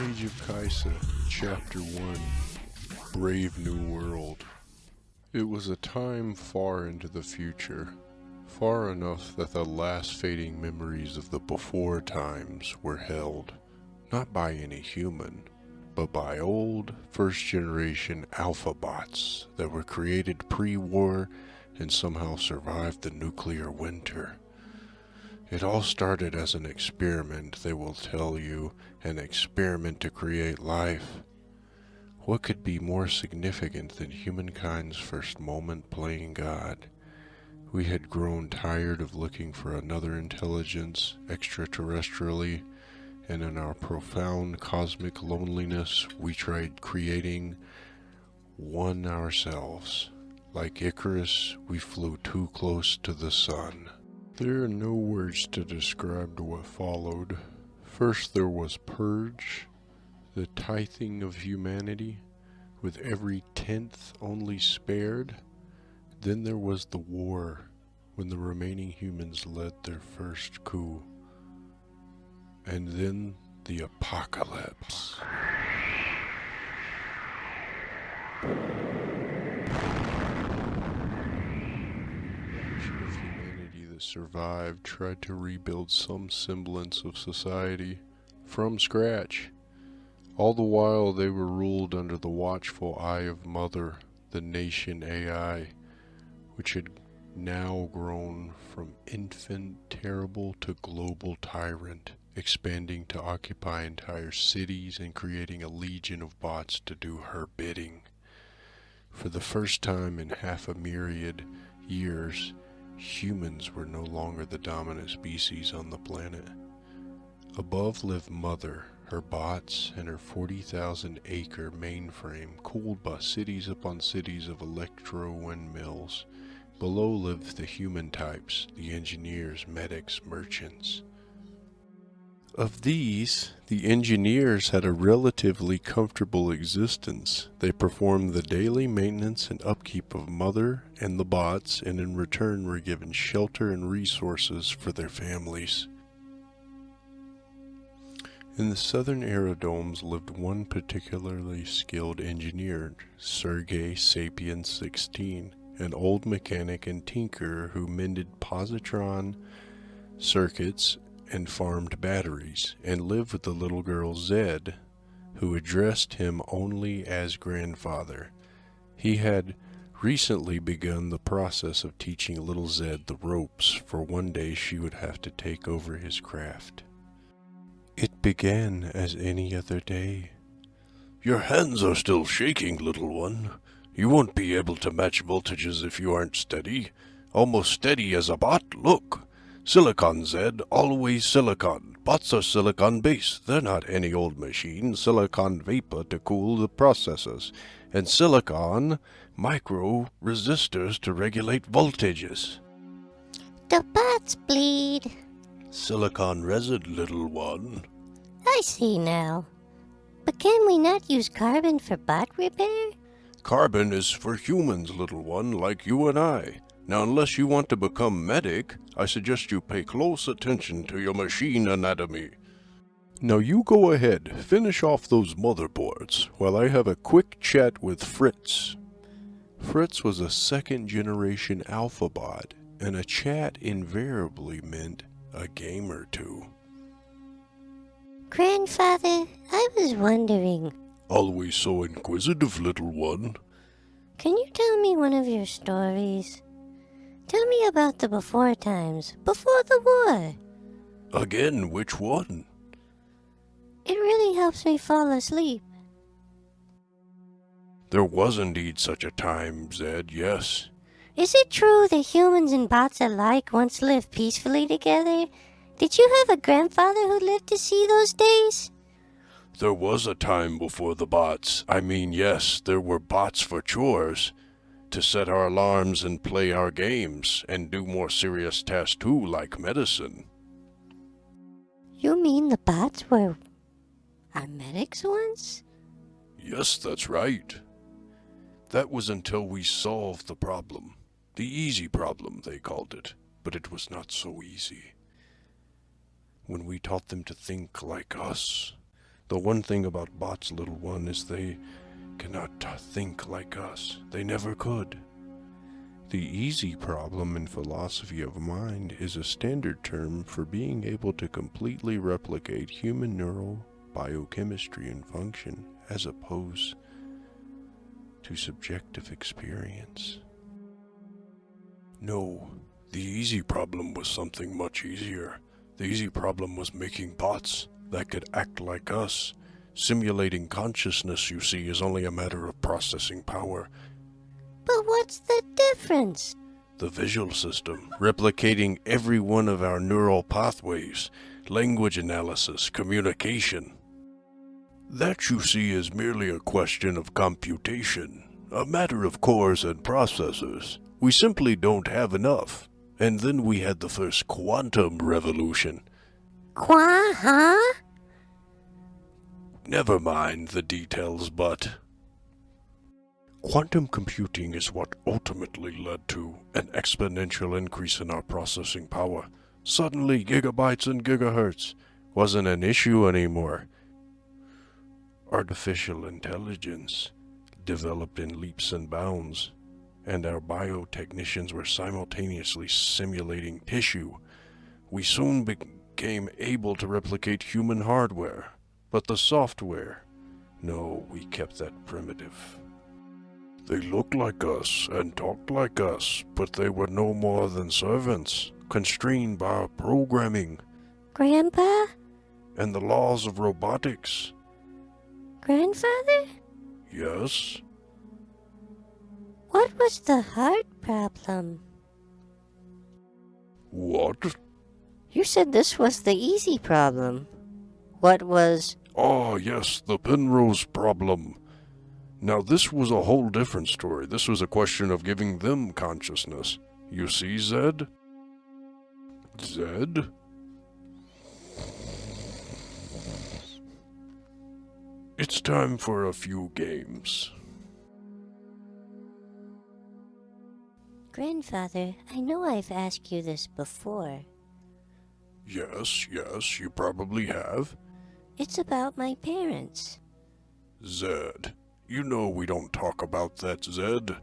Age of Caissa, Chapter 1, Brave New World. It was a time far into the future, far enough that the last fading memories of the before times were held, not by any human, but by old first-generation alpha bots that were created pre-war and somehow survived the nuclear winter. It all started as an experiment, they will tell you, an experiment to create life. What could be more significant than humankind's first moment playing God? We had grown tired of looking for another intelligence extraterrestrially, and in our profound cosmic loneliness, we tried creating one ourselves. Like Icarus, we flew too close to the sun. There are no words to describe what followed. First there was purge, the tithing of humanity, with every tenth only spared. Then there was the war, when the remaining humans led their first coup. And then the apocalypse. Survived tried to rebuild some semblance of society from scratch. All the while they were ruled under the watchful eye of Mother, the nation AI, which had now grown from infant terrible to global tyrant, expanding to occupy entire cities and creating a legion of bots to do her bidding. For the first time in half a myriad years, humans were no longer the dominant species on the planet. Above lived Mother, her bots, and her 40,000-acre mainframe cooled by cities upon cities of electro-windmills. Below lived the human types, the engineers, medics, merchants. Of these, the engineers had a relatively comfortable existence. They performed the daily maintenance and upkeep of Mother and the bots, and in return were given shelter and resources for their families. In the southern aerodomes lived one particularly skilled engineer, Sergei Sapien 16, an old mechanic and tinkerer who mended positron circuits and farmed batteries, and lived with the little girl Zed, who addressed him only as grandfather. He had recently begun the process of teaching little Zed the ropes, for one day she would have to take over his craft. It began as any other day. Your hands are still shaking, little one. You won't be able to match voltages if you aren't steady. Almost steady as a bot, look. Silicon, Zed, always silicon. Bots are silicon base. They're not any old machine. Silicon vapor to cool the processors. And silicon micro resistors to regulate voltages. The bots bleed. Silicon resin, little one. I see now. But can we not use carbon for bot repair? Carbon is for humans, little one, like you and I. Now, unless you want to become medic, I suggest you pay close attention to your machine anatomy. Now you go ahead, finish off those motherboards, while I have a quick chat with Fritz. Fritz was a second-generation alpha bot, and a chat invariably meant a game or two. Grandfather, I was wondering. Always so inquisitive, little one. Can you tell me one of your stories? Tell me about the before times, before the war. Again, which one? It really helps me fall asleep. There was indeed such a time, Zed, yes. Is it true that humans and bots alike once lived peacefully together? Did you have a grandfather who lived to see those days? There was a time before the bots. I mean, yes, there were bots for chores. To set our alarms and play our games, and do more serious tasks too, like medicine. You mean the bots were our medics once? Yes, that's right. That was until we solved the problem. The easy problem, they called it, but it was not so easy. When we taught them to think like us, The one thing about bots, little one, is they cannot think like us. They never could. The easy problem in philosophy of mind is a standard term for being able to completely replicate human neural biochemistry and function as opposed to subjective experience. No, the easy problem was something much easier. The easy problem was making bots that could act like us. Simulating consciousness, you see, is only a matter of processing power. But what's the difference? The visual system, replicating every one of our neural pathways, language analysis, communication. That, you see, is merely a question of computation, a matter of cores and processors. We simply don't have enough. And then we had the first quantum revolution. Huh? Never mind the details, but quantum computing is what ultimately led to an exponential increase in our processing power. Suddenly, gigabytes and gigahertz wasn't an issue anymore. Artificial intelligence developed in leaps and bounds, and our biotechnicians were simultaneously simulating tissue. We soon became able to replicate human hardware, but the software, no, we kept that primitive. They looked like us and talked like us, but they were no more than servants, constrained by our programming. Grandpa? And the laws of robotics. Grandfather? Yes? What was the heart problem? What? You said this was the easy problem. What was... Ah, yes, the Penrose problem. Now this was a whole different story. This was a question of giving them consciousness. You see, Zed? Zed? It's time for a few games. Grandfather, I know I've asked you this before. Yes, you probably have. It's about my parents. Zed, you know we don't talk about that, Zed.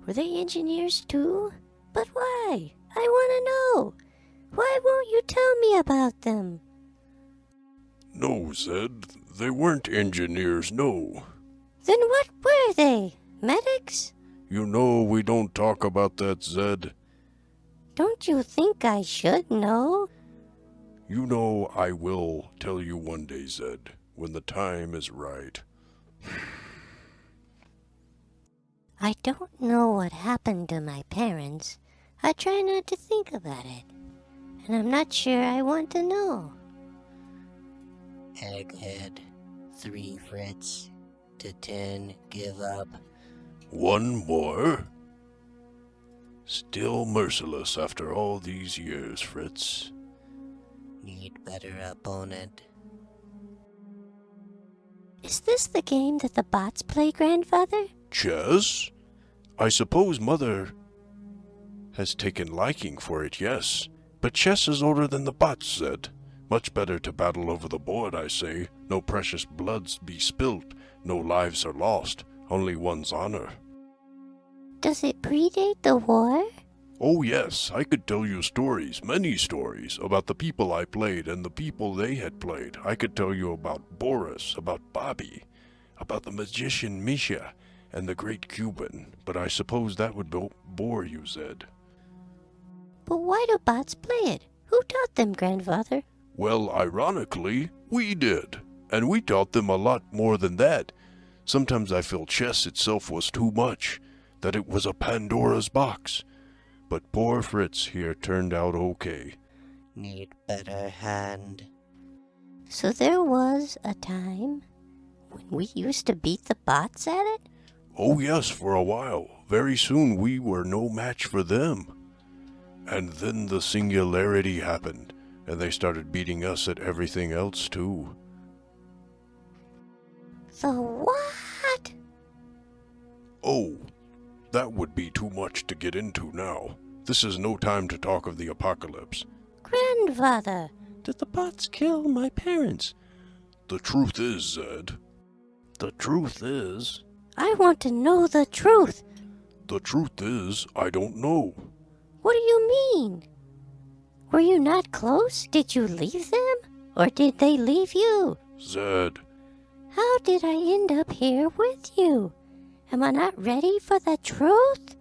Were they engineers too? But why? I want to know. Why won't you tell me about them? No, Zed, they weren't engineers, no. Then what were they? Medics? You know we don't talk about that, Zed. Don't you think I should know? You know I will tell you one day, Zed, when the time is right. I don't know what happened to my parents. I try not to think about it. And I'm not sure I want to know. Egghead, 3 Fritz, to 10, give up. One more? Still merciless after all these years, Fritz. Need better opponent. Is this the game that the bots play, Grandfather? Chess? I suppose Mother has taken liking for it, yes. But chess is older than the bots, Zed. Much better to battle over the board, I say. No precious bloods be spilt, no lives are lost, only one's honor. Does it predate the war? Oh yes, I could tell you stories, many stories, about the people I played and the people they had played. I could tell you about Boris, about Bobby, about the magician Misha, and the great Cuban, but I suppose that would bore you, Zed. But why do bots play it? Who taught them, Grandfather? Well, ironically, we did, and we taught them a lot more than that. Sometimes I feel chess itself was too much, that it was a Pandora's box. But poor Fritz here turned out okay. Need better hand. So there was a time when we used to beat the bots at it? Oh yes, for a while. Very soon we were no match for them. And then the singularity happened, and they started beating us at everything else too. The what? Oh, that would be too much to get into now. This is no time to talk of the apocalypse. Grandfather! Did the bots kill my parents? The truth is, Zed. The truth is, I want to know the truth. The truth is, I don't know. What do you mean? Were you not close? Did you leave them? Or did they leave you? Zed, How did I end up here with you? Am I not ready for the truth?